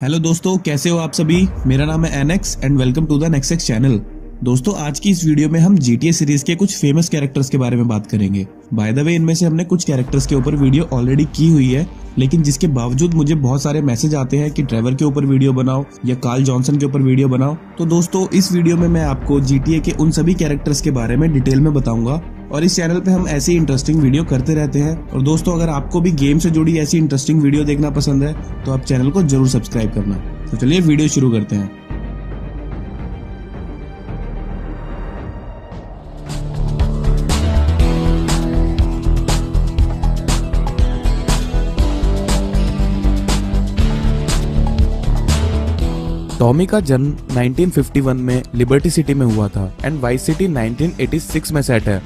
Hello दोस्तों, कैसे हो आप सभी। मेरा नाम है NX and welcome to the नेक्सेक्स चैनल। दोस्तों, आज की इस वीडियो में हम GTA सीरीज के कुछ फेमस कैरेक्टर्स के बारे में बात करेंगे। बाय द वे, इनमें से हमने कुछ कैरेक्टर्स के ऊपर वीडियो ऑलरेडी की हुई है, लेकिन जिसके बावजूद मुझे बहुत सारे मैसेज आते हैं कि ट्रेवर के ऊपर वीडियो बनाओ या कार्ल जॉनसन के ऊपर वीडियो बनाओ। तो दोस्तों, इस वीडियो में मैं आपको GTA के उन सभी कैरेक्टर्स के बारे में डिटेल में बताऊंगा और इस चैनल पे हम ऐसी इंटरेस्टिंग वीडियो करते रहते हैं। और दोस्तों, अगर आपको भी गेम से जुड़ी ऐसी इंटरेस्टिंग वीडियो देखना पसंद है तो आप चैनल को जरूर सब्सक्राइब करना। तो चलिए वीडियो शुरू करते हैं। टॉमी का जन्म 1951 में लिबर्टी सिटी में हुआ था एंड वाइस सिटी 1986 में सेट है।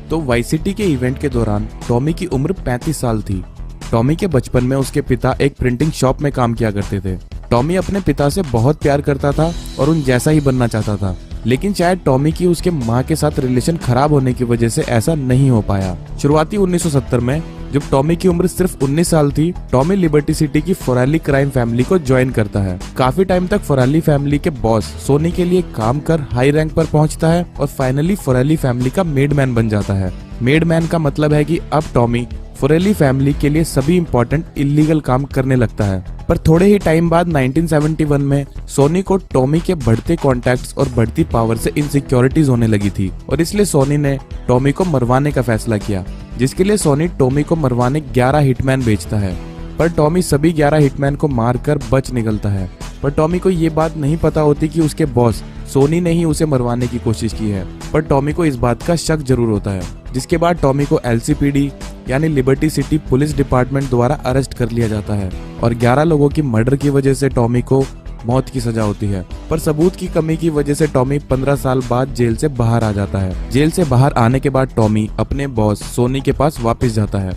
तो वाइस सिटी के इवेंट के दौरान टॉमी की उम्र 35 साल थी। टॉमी के बचपन में उसके पिता एक प्रिंटिंग शॉप में काम किया करते थे। टॉमी अपने पिता से बहुत प्यार करता था और उन जैसा ही बनना चाहता था, लेकिन शायद टॉमी की उसके माँ के साथ रिलेशन खराब होने की वजह से ऐसा नहीं हो पाया। शुरुआती 1970 में जब टॉमी की उम्र सिर्फ 19 साल थी, टॉमी लिबर्टी सिटी की फोरेली क्राइम फैमिली को ज्वाइन करता है। काफी टाइम तक फोरेली फैमिली के बॉस सोनी के लिए काम कर हाई रैंक पर पहुंचता है और फाइनली फोरेली फैमिली का मेडमैन बन जाता है। मेडमैन का मतलब है कि अब टॉमी फोरेली फैमिली के लिए सभी इंपॉर्टेंट इलीगल काम करने लगता है। पर थोड़े ही टाइम बाद 1971 में सोनी को टॉमी के बढ़ते कॉन्टैक्ट्स और बढ़ती पावर से इनसिक्योरिटीज होने लगी थी और इसलिए सोनी ने टॉमी को मरवाने का फैसला किया, जिसके लिए सोनी टॉमी को मरवाने 11 हिटमैन भेजता है। पर टॉमी सभी 11 हिटमैन को मारकर बच निकलता है। पर टॉमी को ये बात नहीं पता होती कि उसके बॉस सोनी ने ही उसे मरवाने की कोशिश की है। पर टॉमी को इस बात का शक जरूर होता है, जिसके बाद टॉमी को LCPD यानी लिबर्टी सिटी पुलिस डिपार्टमेंट द्वारा अरेस्ट कर लिया जाता है और 11 लोगों की मर्डर की वजह से टॉमी को मौत की सजा होती है। पर सबूत की कमी की वजह से टॉमी 15 साल बाद जेल से बाहर आ जाता है। जेल से बाहर आने के बाद टॉमी अपने बॉस सोनी के पास वापस जाता है।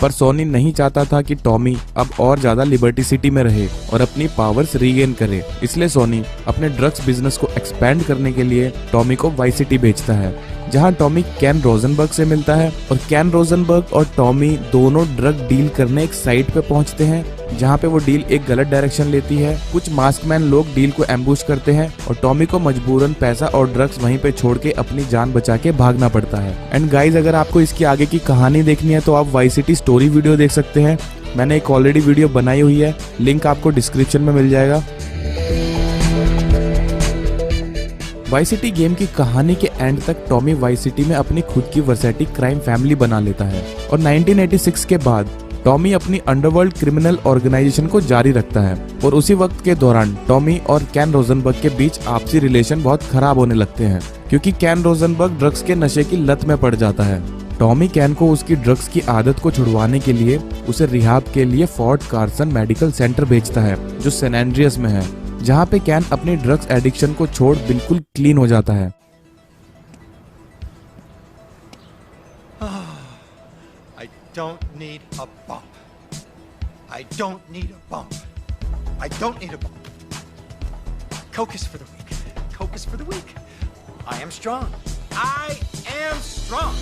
पर सोनी नहीं चाहता था कि टॉमी अब और ज्यादा लिबर्टी सिटी में रहे और अपनी पावर्स रीगेन करे, इसलिए सोनी अपने ड्रग्स बिजनेस को एक्सपैंड करने के लिए टॉमी को वाइस सिटी भेजता है, जहां टॉमी कैन रोजनबर्ग से मिलता है और कैन रोजनबर्ग और टॉमी दोनों ड्रग डील करने एक साइट पे पहुंचते हैं, जहां पे वो डील एक गलत डायरेक्शन लेती है। कुछ मास्कमैन लोग डील को एम्बुश करते हैं और टॉमी को मजबूरन पैसा और ड्रग्स वहीं पे छोड़ के अपनी जान बचा के भागना पड़ता है। एंड गाइज, अगर आपको इसकी आगे की कहानी देखनी है तो आप वाइस सिटी स्टोरी वीडियो देख सकते हैं। मैंने एक ऑलरेडी वीडियो बनाई हुई है, लिंक आपको डिस्क्रिप्शन में मिल जाएगा। वाइस सिटी गेम की कहानी के एंड तक टॉमी वाइस सिटी में अपनी खुद की वर्सेटी क्राइम फैमिली बना लेता है और 1986 के बाद टॉमी अपनी अंडरवर्ल्ड क्रिमिनल ऑर्गेनाइजेशन को जारी रखता है। और उसी वक्त के दौरान टॉमी और कैन रोजनबर्ग के बीच आपसी रिलेशन बहुत खराब होने लगते हैं, क्योंकि कैन रोजनबर्ग ड्रग्स के नशे की लत में पड़ जाता है। टॉमी कैन को उसकी ड्रग्स की आदत को छुड़वाने के लिए उसे रिहाब के लिए फोर्ट कार्सन मेडिकल सेंटर भेजता है, जो सैन एंड्रियस में है, जहाँ पे कैन अपनी ड्रग्स एडिक्शन को छोड़ बिल्कुल क्लीन हो जाता है। I don't need a bump. I don't need a bump. I don't need a bump. Coke is for the weak. Coke is for the weak. I am strong. I am strong.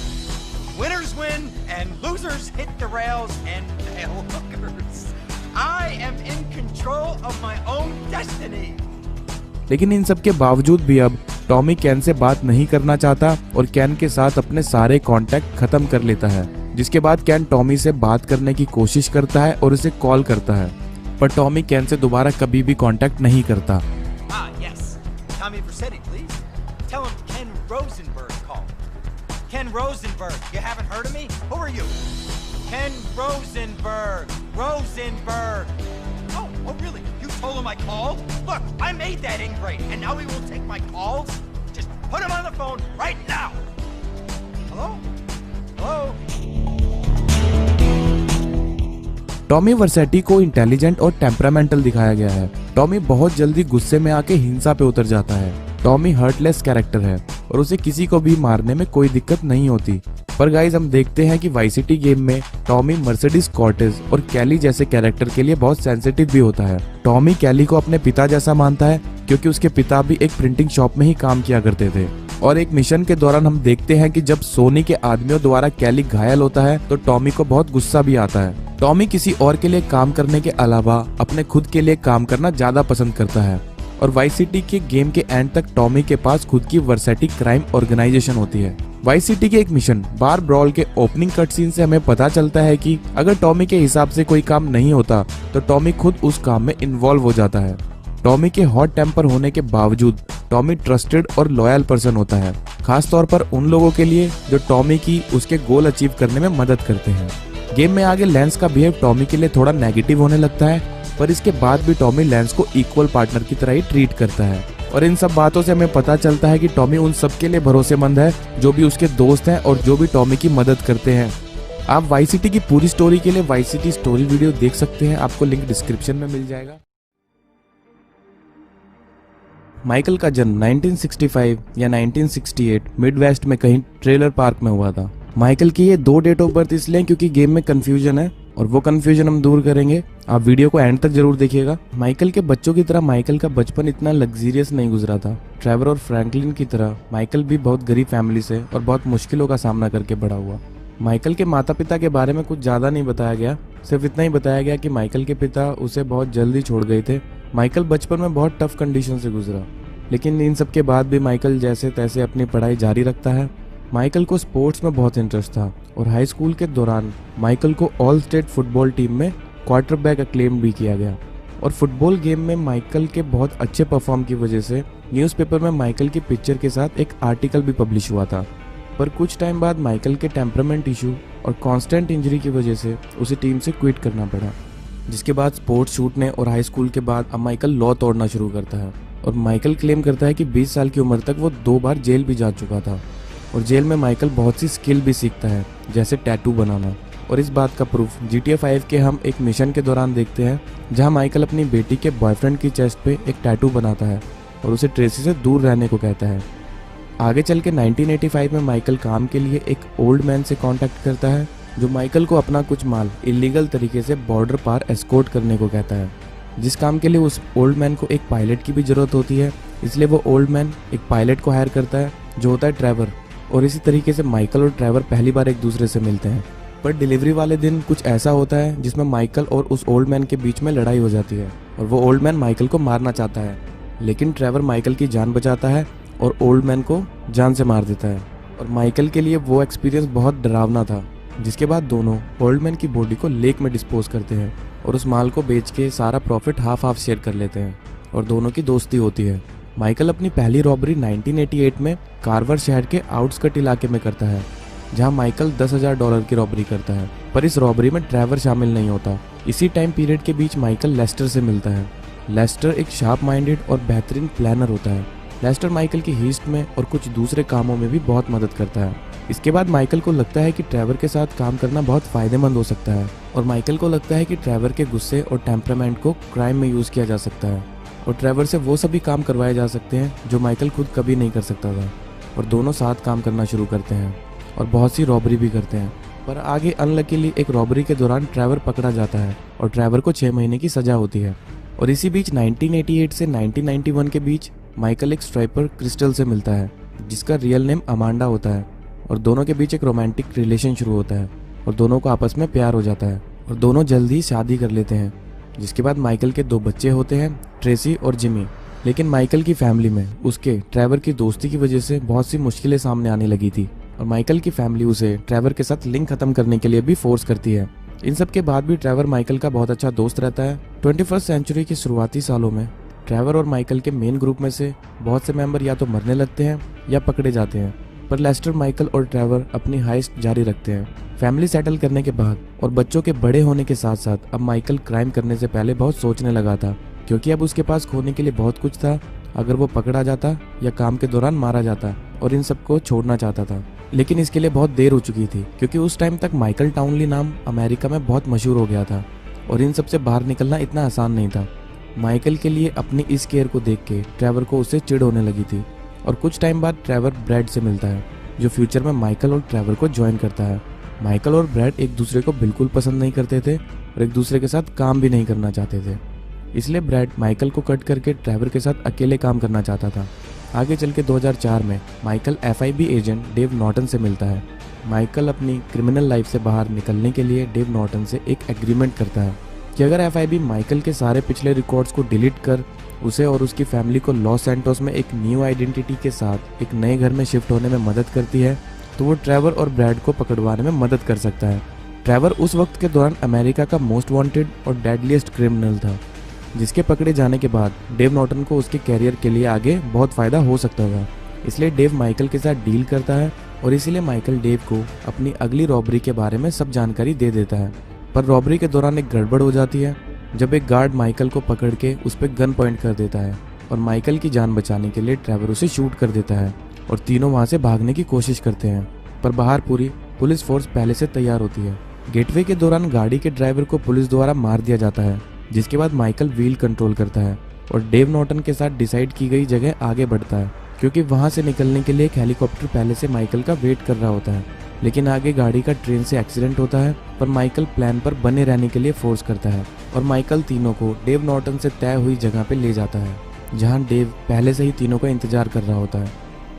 Winners win and losers hit the rails and nail hookers. I am in control of my own destiny. लेकिन इन सब के बावजूद भी अब Tommy can say बात नहीं करना चाहता और कैन के साथ अपने सारे कांटेक्ट खत्म कर लेता है, जिसके बाद कैन टॉमी से बात करने की कोशिश करता है और उसे कॉल करता है, पर टॉमी कैन से दोबारा कभी भी कांटेक्ट नहीं करता। Yes. Tommy Vercetti, please. Tell him Ken Rosenberg called. Ken Rosenberg. You haven't heard of me? Who are you? Ken Rosenberg. Rosenberg. Oh, really? You told him I called? Look, I made that ingrate, and now he will take my calls? Just put him on the phone right now. Hello? Hello? Tommy Vercetti को intelligent और temperamental दिखाया गया है। Tommy बहुत जल्दी गुस्से में आके हिंसा पे उतर जाता है। टॉमी हर्टलेस कैरेक्टर है और उसे किसी को भी मारने में कोई दिक्कत नहीं होती। पर गाइज, हम देखते हैं कि वाइस सिटी गेम में टॉमी मर्सिडीज कॉर्टेज और कैली जैसे कैरेक्टर के लिए बहुत सेंसिटिव भी होता है। टॉमी कैली को अपने पिता जैसा मानता है, क्योंकि उसके पिता भी एक प्रिंटिंग शॉप में ही काम किया करते थे। और एक मिशन के दौरान हम देखते हैं कि जब सोनी के आदमियों द्वारा कैली घायल होता है तो टॉमी को बहुत गुस्सा भी आता है। टॉमी किसी और के लिए काम करने के अलावा अपने खुद के लिए काम करना ज्यादा पसंद करता है। और वाइस सिटी के गेम के एंड तक टॉमी के पास खुद की वर्सेटी क्राइम ऑर्गेनाइजेशन होती है। वाइस सिटी के एक मिशन बार ब्रॉल के ओपनिंग कट सीन से हमें पता चलता है कि अगर टॉमी के हिसाब से कोई काम नहीं होता तो टॉमी खुद उस काम में इन्वॉल्व हो जाता है। टॉमी के हॉट टेम्पर होने के बावजूद टॉमी ट्रस्टेड और लॉयल पर्सन होता है, खास तौर पर उन लोगों के लिए जो टॉमी की उसके गोल अचीव करने में मदद करते हैं। गेम में आगे लेंस का बिहेव टॉमी के लिए थोड़ा नेगेटिव होने लगता है, पर इसके बाद भी टॉमी लेंस को इक्वल पार्टनर की तरह ही ट्रीट करता है। और इन सब बातों से हमें पता चलता है कि टॉमी उन सब के लिए भरोसेमंद है जो भी उसके दोस्त हैं और जो भी टॉमी की मदद करते हैं। आप वाइस सिटी की पूरी स्टोरी के लिए वाइस सिटी स्टोरी वीडियो देख सकते हैं, आपको लिंक डिस्क्रिप्शन में मिल जाएगा। माइकल का जन्म 1965 या 1968 मिडवेस्ट में कहीं ट्रेलर पार्क में हुआ था। माइकल की ये 2 डेट ऑफ बर्थ इसलिए क्योंकि गेम में कंफ्यूजन है और वो कंफ्यूजन हम दूर करेंगे। आप वीडियो को एंड तक जरूर देखिएगा। माइकल के बच्चों की तरह माइकल का बचपन इतना लग्जरियस नहीं गुजरा था। ट्रेवर और फ्रैंकलिन की तरह माइकल भी बहुत गरीब फैमिली से और बहुत मुश्किलों का सामना करके बड़ा हुआ। माइकल के माता पिता के बारे में कुछ ज्यादा नहीं बताया गया, सिर्फ इतना ही बताया गया कि माइकल के पिता उसे बहुत जल्दी छोड़ गए थे। माइकल बचपन में बहुत टफ कंडीशन से गुजरा, लेकिन इन सब के बाद भी माइकल जैसे तैसे अपनी पढ़ाई जारी रखता है। माइकल को स्पोर्ट्स में बहुत इंटरेस्ट था और हाई स्कूल के दौरान माइकल को ऑल स्टेट फुटबॉल टीम में क्वार्टरबैक अक्लेम भी किया गया। और फुटबॉल गेम में माइकल के बहुत अच्छे परफॉर्म की वजह से न्यूज़पेपर में माइकल की पिक्चर के साथ एक आर्टिकल भी पब्लिश हुआ था। पर कुछ टाइम बाद माइकल के टेम्परामेंट इशू और कांस्टेंट इंजरी की वजह से उसे टीम से क्विट करना पड़ा, जिसके बाद स्पोर्ट्स छूटने और हाई स्कूल के बाद अब माइकल लॉ तोड़ना शुरू करता है। और माइकल क्लेम करता है कि 20 साल की उम्र तक वो 2 बार जेल भी जा चुका था। और जेल में माइकल बहुत सी स्किल भी सीखता है, जैसे टैटू बनाना। और इस बात का प्रूफ GTA 5 के हम एक मिशन के दौरान देखते हैं, जहां माइकल अपनी बेटी के बॉयफ्रेंड की चेस्ट पे एक टैटू बनाता है और उसे ट्रेसी से दूर रहने को कहता है। आगे चल के 1985 में माइकल काम के लिए एक ओल्ड मैन से कांटेक्ट करता है, जो माइकल को अपना कुछ माल इलीगल तरीके से बॉर्डर पार एस्कॉर्ट करने को कहता है, जिस काम के लिए उस ओल्ड मैन को एक पायलट की भी जरूरत होती है। इसलिए वो ओल्ड मैन एक पायलट को हायर करता है, जो होता है ट्रेवर। और इसी तरीके से माइकल और ट्रेवर पहली बार एक दूसरे से मिलते हैं। पर डिलीवरी वाले दिन कुछ ऐसा होता है जिसमें माइकल और उस ओल्ड मैन के बीच में लड़ाई हो जाती है और वो ओल्ड मैन माइकल को मारना चाहता है, लेकिन ट्रेवर माइकल की जान बचाता है और ओल्ड मैन को जान से मार देता है। और माइकल के लिए वो एक्सपीरियंस बहुत डरावना था, जिसके बाद दोनों ओल्ड मैन की बॉडी को लेक में डिस्पोज करते हैं और उस माल को बेच के सारा प्रॉफिट हाफ शेयर कर लेते हैं और दोनों की दोस्ती होती है। माइकल अपनी पहली रॉबरी 1988 में कार्वर शहर के आउटस्कर्ट इलाके में करता है, जहां माइकल $10,000 की रॉबरी करता है। पर इस रॉबरी में ट्रेवर शामिल नहीं होता। इसी टाइम पीरियड के बीच माइकल लेस्टर से मिलता है। लेस्टर एक शार्प माइंडेड और बेहतरीन प्लानर होता है। लेस्टर माइकल की हीस्ट में और कुछ दूसरे कामों में भी बहुत मदद करता है। इसके बाद माइकल को लगता है कि ट्रेवर के साथ काम करना बहुत फायदेमंद हो सकता है और माइकल को लगता है कि ट्रेवर के गुस्से और टेम्परामेंट को क्राइम में यूज किया जा सकता है और ट्रेवर से वो सभी काम करवाए जा सकते हैं जो माइकल खुद कभी नहीं कर सकता था। और दोनों साथ काम करना शुरू करते हैं और बहुत सी रॉबरी भी करते हैं। पर आगे अनलकीली एक रॉबरी के दौरान ट्रेवर पकड़ा जाता है और ट्रेवर को 6 महीने की सजा होती है। और इसी बीच 1988 से 1991 के बीच माइकल एक स्ट्राइपर क्रिस्टल से मिलता है, जिसका रियल नेम अमांडा होता है। और दोनों के बीच एक रोमांटिक रिलेशन शुरू होता है और दोनों को आपस में प्यार हो जाता है और दोनों जल्द ही शादी कर लेते हैं। जिसके बाद माइकल के 2 बच्चे होते हैं, ट्रेसी और जिमी। लेकिन माइकल की फैमिली में उसके ट्रेवर की दोस्ती की वजह से बहुत सी मुश्किलें सामने आने लगी थी और माइकल की फैमिली उसे ट्रेवर के साथ लिंक खत्म करने के लिए भी फोर्स करती है। इन सब के बाद भी ट्रेवर माइकल का बहुत अच्छा दोस्त रहता है। 21st सेंचुरी के शुरुआती सालों में ट्रेवर और माइकल के मेन ग्रुप में से बहुत से मेंबर या तो मरने लगते हैं या पकड़े जाते हैं, पर लेस्टर, माइकल और ट्रेवर अपनी हाइस्ट जारी रखते हैं। फैमिली सेटल करने के बाद और बच्चों के बड़े होने के साथ साथ अब माइकल क्राइम करने से पहले बहुत सोचने लगा था, क्योंकि अब उसके पास खोने के लिए बहुत कुछ था। अगर वो पकड़ा जाता या काम के दौरान मारा जाता और इन सबको छोड़ना चाहता था, लेकिन इसके लिए बहुत देर हो चुकी थी, क्योंकि उस टाइम तक माइकल टाउनली नाम अमेरिका में बहुत मशहूर हो गया था और इन सबसे बाहर निकलना इतना आसान नहीं था। माइकल के लिए अपनी इस केयर को देख के ट्रेवर को उससे चिढ़ होने लगी थी। और कुछ टाइम बाद ट्रेवर ब्रैड से मिलता है, जो फ्यूचर में माइकल और ट्रेवर को ज्वाइन करता है। माइकल और ब्रैड एक दूसरे को बिल्कुल पसंद नहीं करते थे और एक दूसरे के साथ काम भी नहीं करना चाहते थे। इसलिए ब्रैड माइकल को कट करके ट्रेवर के साथ अकेले काम करना चाहता था। आगे चल के 2004 में Michael FIB agent Dave Norton से मिलता है। माइकल अपनी क्रिमिनल लाइफ से बाहर निकलने के लिए डेव नॉर्टन से एक एग्रीमेंट करता है कि अगर FIB माइकल के सारे पिछले रिकॉर्ड्स को डिलीट कर उसे और उसकी फैमिली को लॉस सैंटोस में एक न्यू आइडेंटिटी के साथ एक नए घर में शिफ्ट होने में मदद करती है तो वो ट्रेवर और ब्रैड को पकड़वाने में मदद कर सकता है। ट्रेवर उस वक्त के दौरान अमेरिका का मोस्ट वांटेड और डेडलीस्ट क्रिमिनल था, जिसके पकड़े जाने के बाद डेव नॉर्टन को उसके कैरियर के लिए आगे बहुत फायदा हो सकता था। इसलिए डेव माइकल के साथ डील करता है और इसीलिए माइकल डेव को अपनी अगली रॉबरी के बारे में सब जानकारी दे देता है। पर रॉबरी के दौरान एक गड़बड़ हो जाती है जब एक गार्ड माइकल को पकड़ के उस पर गन पॉइंट कर देता है और माइकल की जान बचाने के लिए ट्रेवर उसे शूट कर देता है और तीनों वहां से भागने की कोशिश करते हैं। पर बाहर पूरी पुलिस फोर्स पहले से तैयार होती है। गेटवे के दौरान गाड़ी के ड्राइवर को पुलिस द्वारा मार दिया जाता है, जिसके बाद माइकल व्हील कंट्रोल करता है और डेव नॉर्टन के साथ डिसाइड की गई जगह आगे बढ़ता है, क्योंकि वहां से निकलने के लिए एक हेलीकॉप्टर पहले से माइकल का वेट कर रहा होता है। लेकिन आगे गाड़ी का ट्रेन से एक्सीडेंट होता है, पर माइकल प्लान पर बने रहने के लिए फोर्स करता है और माइकल तीनों को डेव नॉर्टन से तय हुई जगह पे ले जाता है, जहां डेव पहले से ही तीनों का इंतजार कर रहा होता है।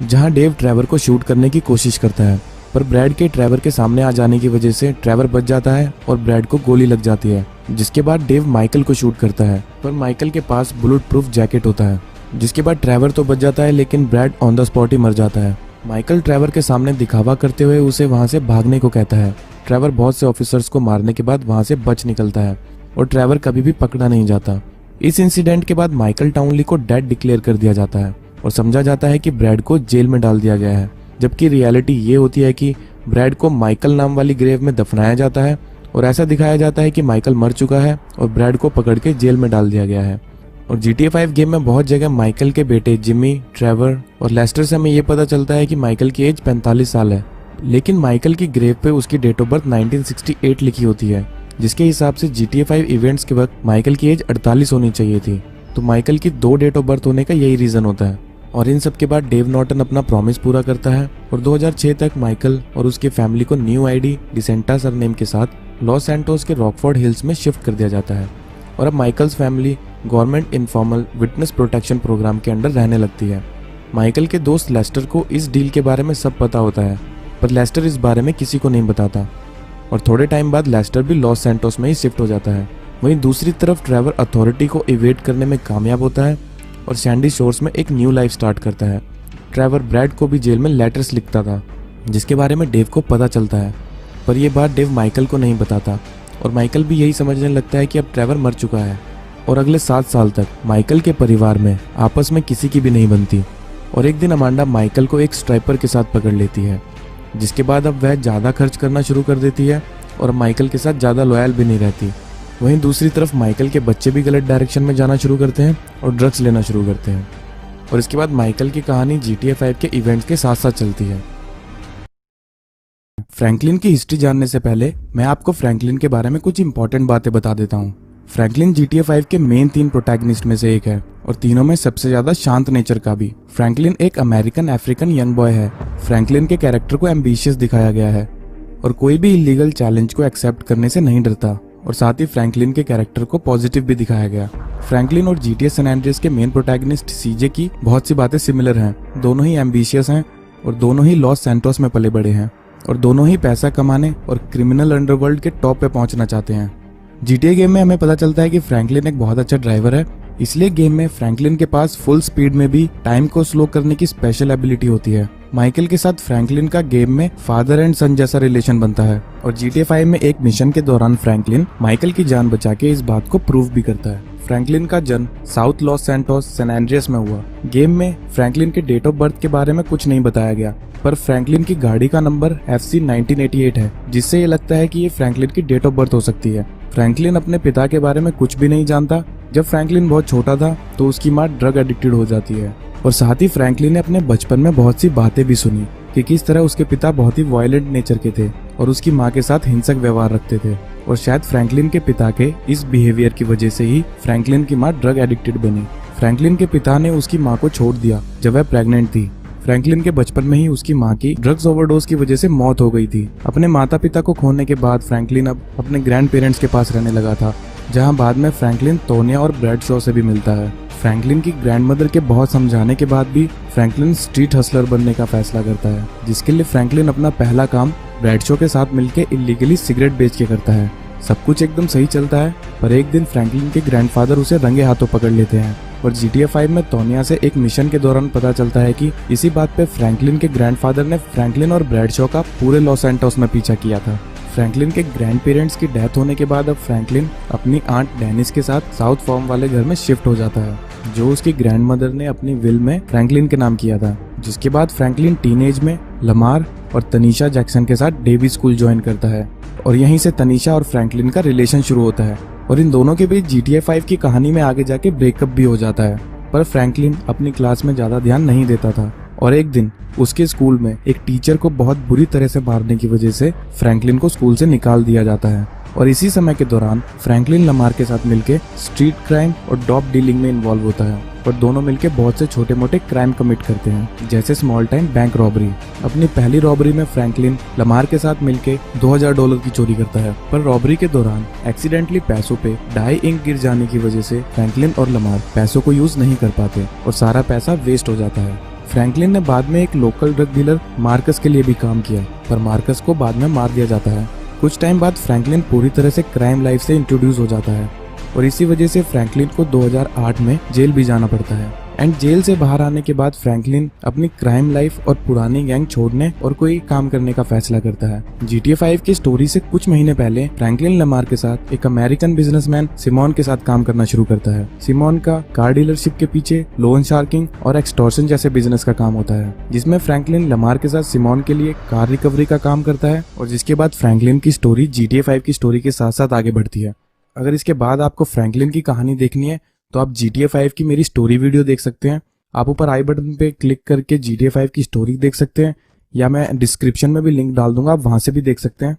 जहां डेव ट्रेवर को शूट करने की कोशिश करता है, पर ब्रैड के ट्रेवर के सामने आ जाने की वजह से ट्रेवर बच जाता है और ब्रैड को गोली लग जाती है, जिसके बाद डेव माइकल को शूट करता है, पर माइकल के पास बुलेट प्रूफ जैकेट होता है, जिसके बाद ट्रेवर तो बच जाता है लेकिन ब्रैड ऑन द स्पॉट ही मर जाता है। माइकल ट्रेवर के सामने दिखावा करते हुए उसे वहां से भागने को कहता है। ट्रेवर बहुत से ऑफिसर्स को मारने के बाद वहां से बच निकलता है और ट्रेवर कभी भी पकड़ा नहीं जाता। इस इंसिडेंट के बाद माइकल टाउनली को डेड डिक्लेयर कर दिया जाता है और समझा जाता है कि ब्रैड को जेल में डाल दिया गया है, जबकि रियलिटी ये होती है कि ब्रैड को माइकल नाम वाली ग्रेव में दफनाया जाता है और ऐसा दिखाया जाता है कि माइकल मर चुका है और ब्रैड को पकड़ के जेल में डाल दिया गया है। और GTA 5 गेम में बहुत जगह माइकल के बेटे जिमी, ट्रेवर और लेस्टर से हमें ये पता चलता है कि माइकल की एज 45 साल है, लेकिन माइकल की ग्रेव पे उसकी डेट ऑफ बर्थ 1968 लिखी होती है, जिसके हिसाब से GTA 5 इवेंट्स के वक्त माइकल की एज 48 होनी चाहिए थी। तो माइकल की 2 डेट ऑफ बर्थ होने का यही रीजन होता है। और इन सब के बाद डेव नॉर्टन अपना प्रॉमिस पूरा करता है और 2006 तक माइकल और उसकी फैमिली को न्यू ID डिसेंटा सरनेम के साथ लॉस सैंटोस के रॉकफोर्ड हिल्स में शिफ्ट कर दिया जाता है और अब Michael's family government informal witness protection program के अंडर रहने लगती है। माइकल के दोस्त लेस्टर को इस डील के बारे में सब पता होता है, पर लेस्टर इस बारे में किसी को नहीं बताता और थोड़े टाइम बाद लेस्टर भी लॉस सैंटोस में ही शिफ्ट हो जाता है। वहीं दूसरी तरफ ट्रेवर अथॉरिटी को इवेट करने में कामयाब होता है और सैंडी शोर्स में एक न्यू लाइफ स्टार्ट करता है। ट्रेवर ब्रैड को भी जेल में लेटर्स लिखता था, जिसके बारे में डेव को पता चलता है, पर यह बात डेव माइकल को नहीं बताता और माइकल भी यही समझने लगता है कि अब ट्रेवर मर चुका है। और अगले 7 साल तक माइकल के परिवार में आपस में किसी की भी नहीं बनती और एक दिन अमांडा माइकल को एक स्ट्राइपर के साथ पकड़ लेती है, जिसके बाद अब वह ज़्यादा खर्च करना शुरू कर देती है और माइकल के साथ ज़्यादा लॉयल भी नहीं रहती। वहीं दूसरी तरफ माइकल के बच्चे भी गलत डायरेक्शन में जाना शुरू करते हैं और ड्रग्स लेना शुरू करते हैं और इसके बाद माइकल की कहानी GTA 5 के इवेंट्स के साथ साथ चलती है। फ्रैंकलिन की हिस्ट्री जानने से पहले मैं आपको फ्रैंकलिन के बारे में कुछ इंपॉर्टेंट बातें बता देता हूँ। फ्रैंकलिन GTA 5 के मेन 3 प्रोटैगनिस्ट में से एक है और तीनों में सबसे ज्यादा शांत नेचर का भी। फ्रैंकलिन एक अमेरिकन अफ्रीकन यंग बॉय है। फ्रैंकलिन के कैरेक्टर को एम्बिशियस दिखाया गया है और कोई भी इलीगल चैलेंज को एक्सेप्ट करने से नहीं डरता और साथ ही फ्रैंकलिन के कैरेक्टर को पॉजिटिव भी दिखाया गया। फ्रैंकलिन और GTA सैन एंड्रियास के मेन प्रोटैगनिस्ट CJ की बहुत सी बातें सिमिलर हैं। दोनों ही एम्बिशियस हैं और दोनों ही लॉस सैंटोस में पले बड़े हैं और दोनों ही पैसा कमाने और क्रिमिनल अंडरवर्ल्ड के टॉप पे पहुंचना चाहते हैं। GTA गेम में हमें पता चलता है कि फ्रैंकलिन एक बहुत अच्छा ड्राइवर है, इसलिए गेम में फ्रैंकलिन के पास फुल स्पीड में भी टाइम को स्लो करने की स्पेशल एबिलिटी होती है। माइकल के साथ फ्रैंकलिन का गेम में फादर एंड सन जैसा रिलेशन बनता है और GTA 5 में एक मिशन के दौरान फ्रैंकलिन माइकल की जान बचा के इस बात को प्रूव भी करता है। फ्रैंकलिन का जन्म South Los Santos San Andreas में हुआ। गेम में फ्रैंकलिन के डेट ऑफ बर्थ के बारे में कुछ नहीं बताया गया, पर फ्रैंकलिन की गाड़ी का नंबर FC 1988 है, जिससे ये लगता है कि ये फ्रैंकलिन की डेट ऑफ बर्थ हो सकती है। फ्रैंकलिन अपने पिता के बारे में कुछ भी नहीं जानता। जब फ्रैंकलिन बहुत छोटा था तो उसकी माँ ड्रग एडिक्टेड हो जाती है और साथ ही फ्रैंकलिन ने अपने बचपन में बहुत सी बातें भी सुनी कि किस तरह उसके पिता बहुत ही वायलेंट नेचर के थे और उसकी माँ के साथ हिंसक व्यवहार रखते थे और शायद फ्रैंकलिन के पिता के इस बिहेवियर की वजह से ही फ्रैंकलिन की माँ ड्रग एडिक्टेड बनी। फ्रैंकलिन के पिता ने उसकी माँ को छोड़ दिया जब वह प्रेग्नेंट थी। फ्रैंकलिन के बचपन में ही उसकी माँ की ड्रग्स ओवरडोज की वजह से मौत हो गई थी। अपने माता पिता को खोने के बाद फ्रैंकलिन अब अपने ग्रैंड पेरेंट्स के पास रहने लगा था जहां बाद में फ्रैंकलिन टोनिया और ब्रैडशॉ से भी मिलता है। फ्रैंकलिन की ग्रैंडमदर के बहुत समझाने के बाद भी फ्रैंकलिन स्ट्रीट हसलर बनने का फैसला करता है, जिसके लिए फ्रैंकलिन अपना पहला काम ब्रैडशॉ के साथ मिलकर इलीगली सिगरेट बेच के करता है। सब कुछ एकदम सही चलता है, पर एक दिन फ्रैंकलिन के ग्रैंडफादर उसे रंगे हाथों पकड़ लेते हैं और GTA 5 में टोनिया से एक मिशन के दौरान पता चलता है कि इसी बात पे फ्रैंकलिन के ग्रैंडफादर ने फ्रैंकलिन और ब्रैडशॉ का पूरे लॉस सैंटोस में पीछा किया था। फ्रैंकलिन के ग्रैंड पेरेंट्स की डेथ होने के बाद अब फ्रैंकलिन अपनी आंट डेनिस के साथ साउथ फार्म वाले घर में शिफ्ट हो जाता है, जो उसकी ग्रैंडमदर ने अपनी विल में फ्रैंकलिन के नाम किया था। जिसके बाद फ्रैंकलिन टीनेज में लमार और तनीषा जैक्सन के साथ डेवी स्कूल ज्वाइन करता है और यहीं से तनीषा और फ्रैंकलिन का रिलेशन शुरू होता है और इन दोनों के बीच GTA 5 की कहानी में आगे जाके ब्रेकअप भी हो जाता है। पर फ्रैंकलिन अपनी क्लास में ज्यादा ध्यान नहीं देता था और एक दिन उसके स्कूल में एक टीचर को बहुत बुरी तरह से मारने की वजह से फ्रैंकलिन को स्कूल से निकाल दिया जाता है और इसी समय के दौरान फ्रैंकलिन लमार के साथ मिलके स्ट्रीट क्राइम और डॉप डीलिंग में इन्वॉल्व होता है और दोनों मिलके बहुत से छोटे मोटे क्राइम कमिट करते हैं, जैसे स्मॉल टाइम बैंक रॉबरी। अपनी पहली रॉबरी में फ्रैंकलिन लमार के साथ मिलके $2000 की चोरी करता है, पर रॉबरी के दौरान एक्सीडेंटली पैसों पे डाई इंक गिर जाने की वजह से फ्रैंकलिन और लमार पैसों को यूज नहीं कर पाते और सारा पैसा वेस्ट हो जाता है। फ्रैंकलिन ने बाद में एक लोकल ड्रग डीलर मार्कस के लिए भी काम किया, पर मार्कस को बाद में मार दिया जाता है। कुछ टाइम बाद फ्रैंकलिन पूरी तरह से क्राइम लाइफ से इंट्रोड्यूस हो जाता है और इसी वजह से फ्रैंकलिन को 2008 में जेल भी जाना पड़ता है। एंड जेल से बाहर आने के बाद फ्रैंकलिन अपनी क्राइम लाइफ और पुरानी गैंग छोड़ने और कोई काम करने का फैसला करता है। GTA 5 की स्टोरी से कुछ महीने पहले फ्रैंकलिन लमार के साथ एक अमेरिकन बिजनेसमैन सिमोन के साथ काम करना शुरू करता है। सिमोन का कार डीलरशिप के पीछे लोन शार्किंग और एक्सटॉर्शन जैसे बिजनेस का काम होता है, जिसमें फ्रैंकलिन लमार के साथ सिमोन के लिए कार रिकवरी का काम करता है और जिसके बाद फ्रैंकलिन की स्टोरी GTA 5 की स्टोरी के साथ साथ आगे बढ़ती है। अगर इसके बाद आपको फ्रैंकलिन की कहानी देखनी है तो आप GTA 5 की मेरी स्टोरी वीडियो देख सकते हैं। आप ऊपर आई बटन पे क्लिक करके GTA 5 की स्टोरी देख सकते हैं या मैं डिस्क्रिप्शन में भी लिंक डाल दूंगा, आप वहां से भी देख सकते हैं।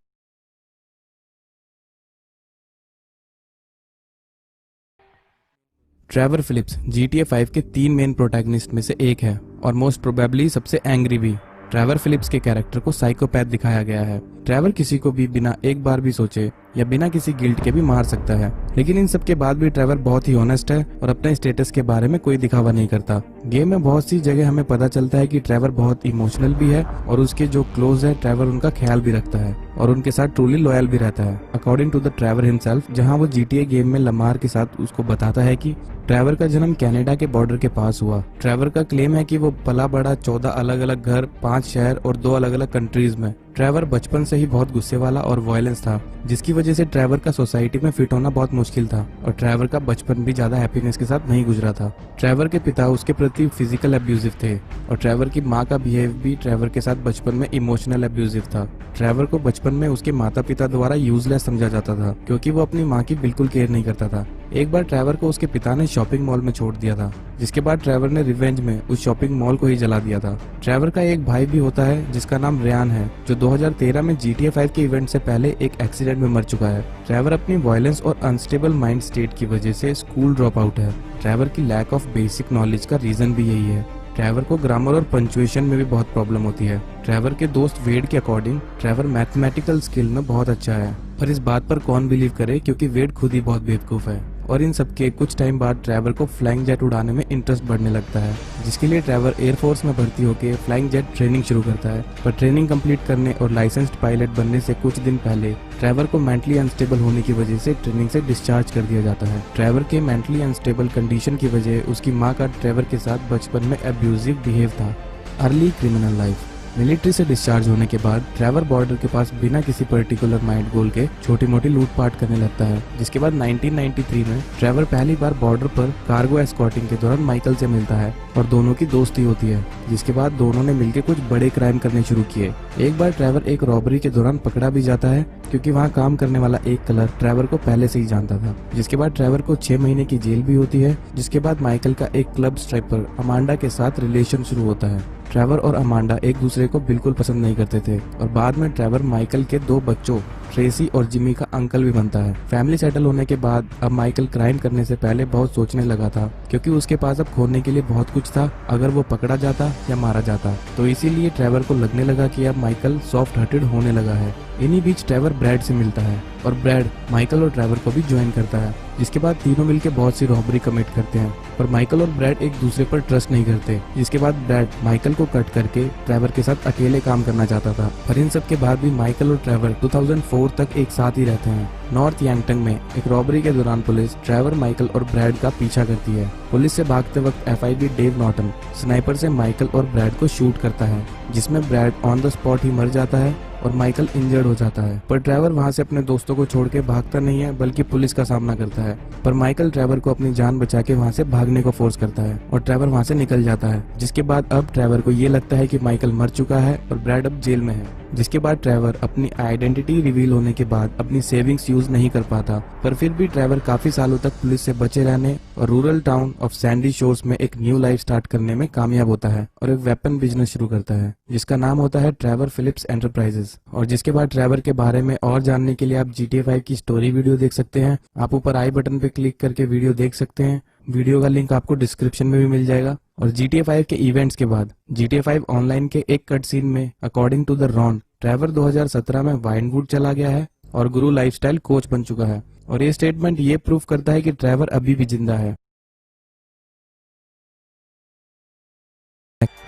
ट्रेवर फिलिप्स GTA 5 के 3 मेन प्रोटैगनिस्ट में से एक है और मोस्ट प्रोबेबली सबसे एंग्री भी। ट्रेवर फिलिप्स के कैरेक्टर को साइकोपैथ दिखाया गया है। ट्रेवर किसी को भी बिना एक बार भी सोचे या बिना किसी गिल्ट के भी मार सकता है, लेकिन इन सब के बाद भी ट्रेवर बहुत ही ऑनेस्ट है और अपने स्टेटस के बारे में कोई दिखावा नहीं करता। गेम में बहुत सी जगह हमें पता चलता है कि ट्रेवर बहुत इमोशनल भी है और उसके जो क्लोज है ट्रेवर उनका ख्याल भी रखता है और उनके साथ ट्रूली लॉयल भी रहता है। According to the Trevor himself, जहाँ वो GTA गेम में लमार के साथ उसको बताता है कि ट्रेवर का जन्म कनाडा के बॉर्डर के पास हुआ। ट्रेवर का क्लेम है कि वो पला बड़ा 14 अलग अलग घर, 5 शहर और 2 अलग अलग कंट्रीज में। ट्रेवर बचपन से ही बहुत गुस्से वाला और वायलेंस था, जिसकी वजह से ट्रेवर का सोसाइटी में फिट होना बहुत मुश्किल था और ट्रेवर का बचपन भी ज्यादा हैप्पीनेस के साथ नहीं गुजरा था। ट्रेवर के पिता उसके प्रति फिजिकल अब्यूजिव थे और ट्रेवर की माँ का बिहेव भी ट्रेवर के साथ बचपन में इमोशनल अब्यूजिव था। ट्रेवर को बचपन में उसके माता पिता द्वारा यूजलेस समझा जाता था क्योंकि वो अपनी माँ की बिल्कुल केयर नहीं करता था। एक बार ट्रेवर को उसके पिता ने शॉपिंग मॉल में छोड़ दिया था, जिसके बाद ट्रेवर ने रिवेंज में उस शॉपिंग मॉल को ही जला दिया था। ट्रेवर का एक भाई भी होता है जिसका नाम रेयान है, जो 2013 में GTA 5 के इवेंट से पहले एक एक्सीडेंट में मर चुका है। ट्रेवर अपनी वायलेंस और अनस्टेबल माइंड स्टेट की वजह से स्कूल ड्रॉप आउट है। ट्रेवर की लैक ऑफ बेसिक नॉलेज का रीजन भी यही है। ट्रेवर को ग्रामर और पंक्चुएशन में भी बहुत प्रॉब्लम होती है। ट्रेवर के दोस्त वेड के अकॉर्डिंग ट्रेवर मैथमेटिकल स्किल में बहुत अच्छा है, पर इस बात पर कौन बिलीव करे क्योंकि वेड खुद ही बहुत बेवकूफ है। और इन सबके कुछ टाइम बाद ट्रेवर को फ्लाइंग जेट उड़ाने में इंटरेस्ट बढ़ने लगता है, जिसके लिए ट्रेवर एयरफोर्स में भर्ती होकर फ्लाइंग जेट ट्रेनिंग शुरू करता है। पर ट्रेनिंग कंप्लीट करने और लाइसेंस्ड पायलट बनने से कुछ दिन पहले ट्रेवर को मेंटली अनस्टेबल होने की वजह से ट्रेनिंग से डिस्चार्ज कर दिया जाता है। ट्रेवर के मेंटली अनस्टेबल कंडीशन की वजह उसकी माँ का ट्रेवर के साथ बचपन में अब्यूजिव बिहेव था। Early criminal life. मिलिट्री से डिस्चार्ज होने के बाद ट्रेवर बॉर्डर के पास बिना किसी पर्टिकुलर माइंड गोल के छोटी मोटी लूटपाट करने लगता है, जिसके बाद 1993 में ट्रेवर पहली बार बॉर्डर पर कार्गो एस्कॉर्टिंग के दौरान माइकल से मिलता है और दोनों की दोस्ती होती है, जिसके बाद दोनों ने मिलकर कुछ बड़े क्राइम करने शुरू किए। एक बार ट्रेवर एक रॉबरी के दौरान पकड़ा भी जाता है क्योंकि वहाँ काम करने वाला एक कलर ट्रेवर को पहले से ही जानता था, जिसके बाद ट्रेवर को 6 महीने की जेल भी होती है। जिसके बाद माइकल का एक क्लब स्ट्राइपर अमांडा के साथ रिलेशन शुरू होता है। ट्रेवर और अमांडा एक दूसरे को बिल्कुल पसंद नहीं करते थे और बाद में ट्रेवर माइकल के 2 बच्चों ट्रेसी और जिमी का अंकल भी बनता है। फैमिली सेटल होने के बाद अब माइकल क्राइम करने से पहले बहुत सोचने लगा था क्योंकि उसके पास अब खोने के लिए बहुत कुछ था अगर वो पकड़ा जाता या मारा जाता। तो इसीलिए ट्रेवर को लगने लगा कि अब माइकल सॉफ्ट हार्टेड होने लगा है। इन्हीं बीच ट्रेवर ब्रैड से मिलता है और ब्रैड माइकल और ट्रेवर को भी ज्वाइन करता है। जिसके बाद तीनों मिलकर बहुत सी रॉबरी कमिट करते हैं, पर माइकल और ब्रैड एक दूसरे पर ट्रस्ट नहीं करते। जिसके बाद ब्रैड माइकल को कट करके ट्रेवर के साथ अकेले काम करना चाहता था, पर इन सब के बाद भी माइकल और ट्रेवर 2004 तक एक साथ ही रहते हैं। नॉर्थ यांगटंग में एक रॉबरी के दौरान पुलिस ट्रेवर, माइकल और ब्रैड का पीछा करती है। पुलिस से भागते वक्त FIB डेव नॉर्टन स्नाइपर से माइकल और ब्रैड को शूट करता है, जिसमें ब्रैड ऑन द स्पॉट ही मर जाता है और माइकल इंजर्ड हो जाता है। पर ट्रेवर वहां से अपने दोस्तों को छोड़ के भागता नहीं है, बल्कि पुलिस का सामना करता है। पर माइकल ट्रेवर को अपनी जान बचा के वहां से भागने को फोर्स करता है और ट्रेवर वहां से निकल जाता है। जिसके बाद अब ट्रेवर को ये लगता है कि माइकल मर चुका है और ब्रैड अब जेल में है। जिसके बाद ट्रेवर अपनी आइडेंटिटी रिवील होने के बाद अपनी सेविंग्स यूज नहीं कर पाता, पर फिर भी ट्रेवर काफी सालों तक पुलिस से बचे रहने और rural town of Sandy shores में एक न्यू लाइफ स्टार्ट करने में कामयाब होता है और एक वेपन बिजनेस शुरू करता है, जिसका नाम होता है ट्रेवर फिलिप्स एंटरप्राइजेस। और जिसके बाद ट्रेवर के बारे में और जानने के लिए आप GTA 5 की स्टोरी वीडियो देख सकते हैं। आप ऊपर आई बटन पे क्लिक करके वीडियो देख सकते हैं। वीडियो का लिंक आपको डिस्क्रिप्शन में भी मिल जाएगा। और GTA 5 के इवेंट्स के बाद GTA 5 ऑनलाइन के एक कट सीन में according to the Ron, Trevor 2017 में वाइनवुड चला गया है और गुरु लाइफस्टाइल कोच बन चुका है। और ये स्टेटमेंट ये प्रूफ करता है कि ट्रेवर अभी भी जिंदा है।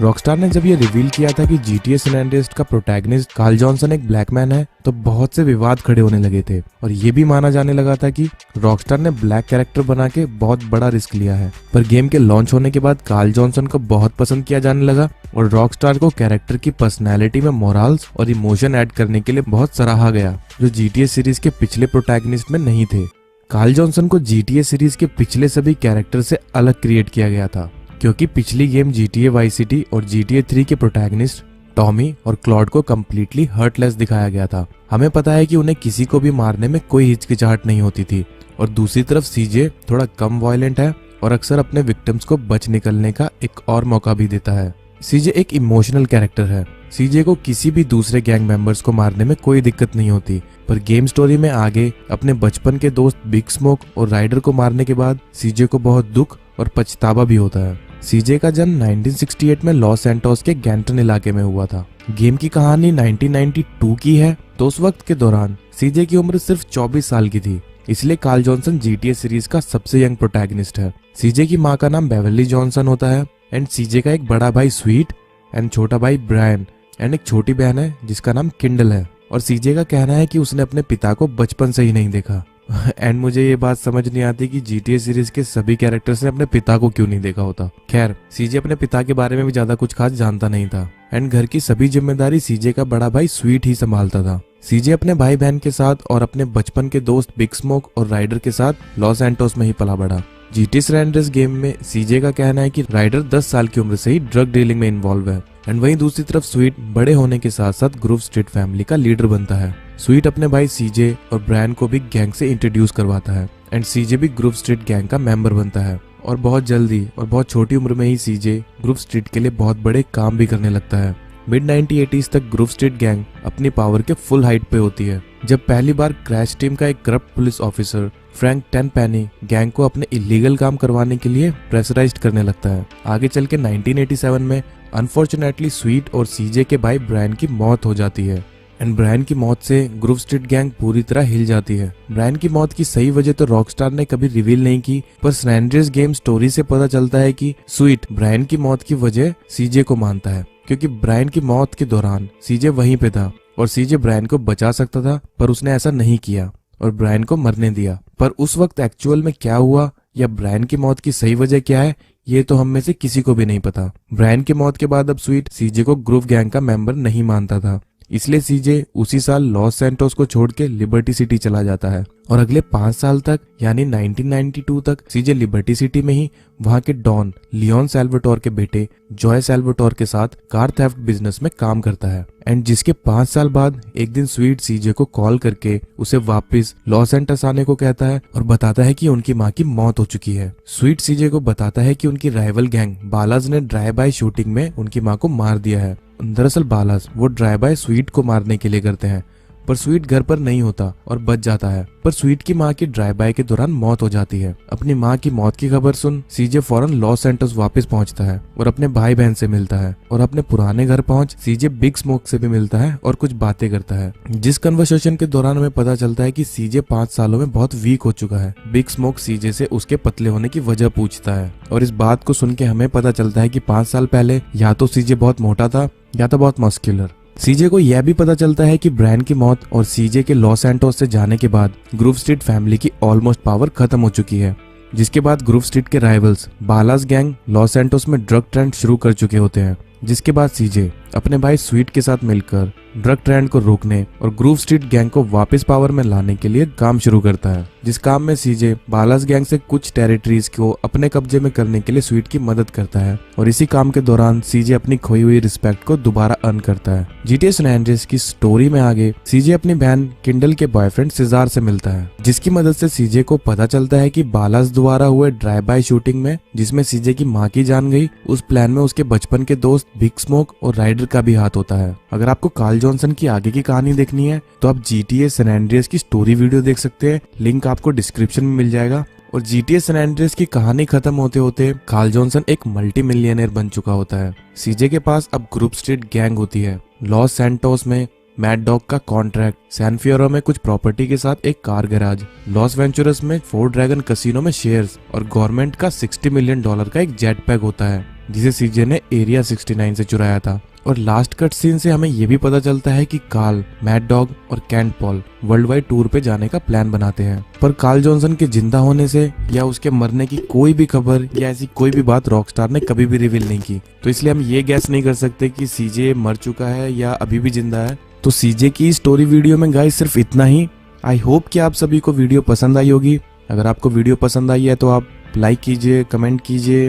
रॉकस्टार ने जब ये रिवील किया था कि GTA सैन एंड्रियास का प्रोटैगनिस्ट कार्ल जॉनसन एक ब्लैक मैन है, तो बहुत से विवाद खड़े होने लगे थे और ये भी माना जाने लगा था कि रॉकस्टार ने ब्लैक कैरेक्टर बना के बहुत बड़ा रिस्क लिया है। पर गेम के लॉन्च होने के बाद कार्ल जॉनसन को बहुत पसंद किया जाने लगा और रॉकस्टार को कैरेक्टर की पर्सनैलिटी में मोरल्स और इमोशन ऐड करने के लिए बहुत सराहा गया, जो GTA सीरीज के पिछले प्रोटैगनिस्ट में नहीं थे। कार्ल जॉनसन को GTA सीरीज के पिछले सभी कैरेक्टर से अलग क्रिएट किया गया था, क्योंकि पिछली गेम GTA वाई सिटी और GTA 3 के प्रोटैगनिस्ट टॉमी और क्लॉड को कम्प्लीटली हर्टलेस दिखाया गया था। हमें पता है कि उन्हें किसी को भी मारने में कोई हिचकिचाहट नहीं होती थी। और दूसरी तरफ CJ थोड़ा कम वायलेंट है और अक्सर अपने विक्टिम्स को बच निकलने का एक और मौका भी देता है। CJ एक इमोशनल कैरेक्टर है। CJ को किसी भी दूसरे गैंग मेंबर्स को मारने में कोई दिक्कत नहीं होती, पर गेम स्टोरी में आगे अपने बचपन के दोस्त बिग स्मोक और राइडर को मारने के बाद CJ को बहुत दुख और पछतावा भी होता है। CJ का जन्म 1968 में लॉस सैंटोस के गैंटन इलाके में हुआ था। गेम की कहानी 1992 की है, तो उस वक्त के दौरान CJ की उम्र सिर्फ 24 साल की थी, इसलिए कार्ल जॉनसन GTA सीरीज का सबसे यंग प्रोटैगनिस्ट है। CJ की माँ का नाम बेवर्ली जॉनसन होता है एंड CJ का एक बड़ा भाई स्वीट एंड छोटा भाई ब्रायन एंड एक छोटी बहन है जिसका नाम किंडल है। और CJ का कहना है कि उसने अपने पिता को बचपन से ही नहीं देखा। एंड मुझे ये बात समझ नहीं आती कि GTA सीरीज के सभी कैरेक्टर्स ने अपने पिता को क्यों नहीं देखा होता। खैर, CJ अपने पिता के बारे में भी ज्यादा कुछ खास जानता नहीं था एंड घर की सभी जिम्मेदारी CJ का बड़ा भाई स्वीट ही संभालता था। CJ अपने भाई बहन के साथ और अपने बचपन के दोस्त बिग स्मोक और राइडर के साथ लॉस सैंटोस में ही पला बढ़ा। GTA सैन एंड्रियास गेम में CJ का कहना है कि राइडर 10 साल की उम्र से ही ड्रग डीलिंग में इन्वॉल्व है एंड वहीं दूसरी तरफ स्वीट बड़े होने के साथ साथ ग्रूव स्ट्रीट फैमिली का लीडर बनता है। स्वीट अपने भाई CJ और ब्रायन को भी गैंग से इंट्रोड्यूस करवाता है एंड CJ भी ग्रूव स्ट्रीट गैंग का मेंबर बनता है। और बहुत जल्दी और बहुत छोटी उम्र में ही CJ ग्रूव स्ट्रीट के लिए बहुत बड़े काम भी करने लगता है। मिड 1980s तक ग्रूव स्ट्रीट गैंग अपनी पावर के फुल हाइट पे होती है, जब पहली बार क्रैश टीम का एक corrupt police officer Frank Tenpenny gang को अपने इलीगल काम करवाने के लिए प्रेशराइज्ड करने लगता है। आगे चल के 1987 में अनफॉर्चुनेटली स्वीट और CJ के भाई ब्रायन की मौत हो जाती है एंड ब्रायन की मौत से ग्रूव स्ट्रीट गैंग पूरी तरह हिल जाती है। ब्रायन की मौत की सही वजह तो रॉकस्टार ने कभी रिवील नहीं की, पर सैन एंड्रियास गेम स्टोरी से पता चलता है कि स्वीट ब्रायन की मौत की वजह CJ को मानता है, क्योंकि ब्रायन की मौत के दौरान CJ वहीं पे था और CJ ब्रायन को बचा सकता था, पर उसने ऐसा नहीं किया और ब्रायन को मरने दिया। पर उस वक्त एक्चुअल में क्या हुआ या ब्रायन की मौत की सही वजह क्या है, ये तो हम में से किसी को भी नहीं पता। ब्रायन की मौत के बाद अब स्वीट CJ को ग्रूव गैंग का मेंबर नहीं मानता था, इसलिए CJ उसी साल लॉस सैंटोस को छोड़ के लिबर्टी सिटी चला जाता है और अगले 5 साल तक यानी 1992 तक CJ लिबर्टी सिटी में ही वहां के डॉन लियोन सैल्वाटोर के बेटे जॉय सैल्वाटोर के साथ कार थेफ्ट बिजनेस में काम करता है एंड जिसके 5 साल बाद एक दिन स्वीट CJ को कॉल करके उसे वापस लॉस एंटस आने को कहता है और बताता है कि उनकी माँ की मौत हो चुकी है। स्वीट CJ को बताता है कि उनकी राइवल गैंग बालाज ने ड्राइव बाय शूटिंग में उनकी माँ को मार दिया है। दरअसल बालाज वो ड्राइव बाय स्वीट को मारने के लिए करते हैं, पर स्वीट घर पर नहीं होता और बच जाता है। पर स्वीट की माँ की ड्राइव बाय के दौरान मौत हो जाती है। अपनी माँ की मौत की खबर सुन सीजे फौरन लॉस सैंटोस वापस पहुंचता है और अपने भाई बहन से मिलता है, और अपने पुराने घर पहुंच सीजे बिग स्मोक से भी मिलता है और कुछ बातें करता है, जिस कन्वर्सेशन के दौरान हमें पता चलता है कि सीजे 5 सालों में बहुत वीक हो चुका है। बिग स्मोक सीजे से उसके पतले होने की वजह पूछता है, और इस बात को सुन के हमें पता चलता है कि 5 साल पहले या तो सीजे बहुत मोटा था या तो बहुत मस्कुलर। सीजे को यह भी पता चलता है कि ब्रायन की मौत और सीजे के लॉस सैंटोस से जाने के बाद ग्रूव स्ट्रीट फैमिली की ऑलमोस्ट पावर खत्म हो चुकी है, जिसके बाद ग्रूव स्ट्रीट के राइवल्स बालास गैंग लॉस सैंटोस में ड्रग ट्रेंड शुरू कर चुके होते हैं। जिसके बाद सीजे अपने भाई स्वीट के साथ मिलकर ड्रग ट्रेंड को रोकने और ग्रूव स्ट्रीट गैंग को वापस पावर में लाने के लिए काम शुरू करता है, जिस काम में सीजे बालास गैंग से कुछ टेरिटरीज को अपने कब्जे में करने के लिए स्वीट की मदद करता है, और इसी काम के दौरान सीजे अपनी खोई हुई रिस्पेक्ट को दोबारा अर्न करता है। GTA सैन एंड्रेस की स्टोरी में आगे सीजे अपनी बहन किंडल के बॉयफ्रेंड सिजार से मिलता है, जिसकी मदद से सीजे को पता चलता है कि बालास द्वारा हुए ड्राइव बाय शूटिंग में जिसमें सीजे की माँ की जान गई, उस प्लान में उसके बचपन के दोस्त बिग स्मोक और राइडर का भी हाथ होता है। अगर आपको कार्ल जॉनसन की आगे की कहानी देखनी है तो आप GTA सैन एंड्रेस की स्टोरी वीडियो देख सकते हैं, लिंक आपको डिस्क्रिप्शन में मिल जाएगा। और GTA सैन एंड्रेस की कहानी खत्म होते होते कार्ल जॉनसन एक मल्टी मिलियनर बन चुका होता है। सीजे के पास अब ग्रूव स्ट्रीट गैंग होती है, लॉस सैंटोस में मैड डॉग का कॉन्ट्रैक्ट, सैन फियोरो में कुछ प्रॉपर्टी के साथ एक कार गैराज, लॉस वेंचुरस में फोर ड्रैगन कसिनो में शेयर्स, और गवर्नमेंट का $60 मिलियन का एक जेट पैक होता है जिसे सीजे ने एरिया 69 से चुराया था। और लास्ट कट सीन से हमें यह भी पता चलता है कि कार्ल, मैड डॉग और Kent Paul world wide tour पे जाने का प्लान बनाते हैं, पर कार्ल जॉनसन के जिंदा होने से या उसके मरने की कोई भी खबर या ऐसी कोई भी बात रॉकस्टार ने कभी भी रिवील नहीं की, तो इसलिए हम ये गैस नहीं कर सकते कि सीजे मर चुका है या अभी भी जिंदा है। तो सीजे की स्टोरी वीडियो में गाइस सिर्फ इतना ही। आई होप कि आप सभी को वीडियो पसंद आई होगी। अगर आपको वीडियो पसंद आई है तो आप लाइक कीजिए, कमेंट कीजिए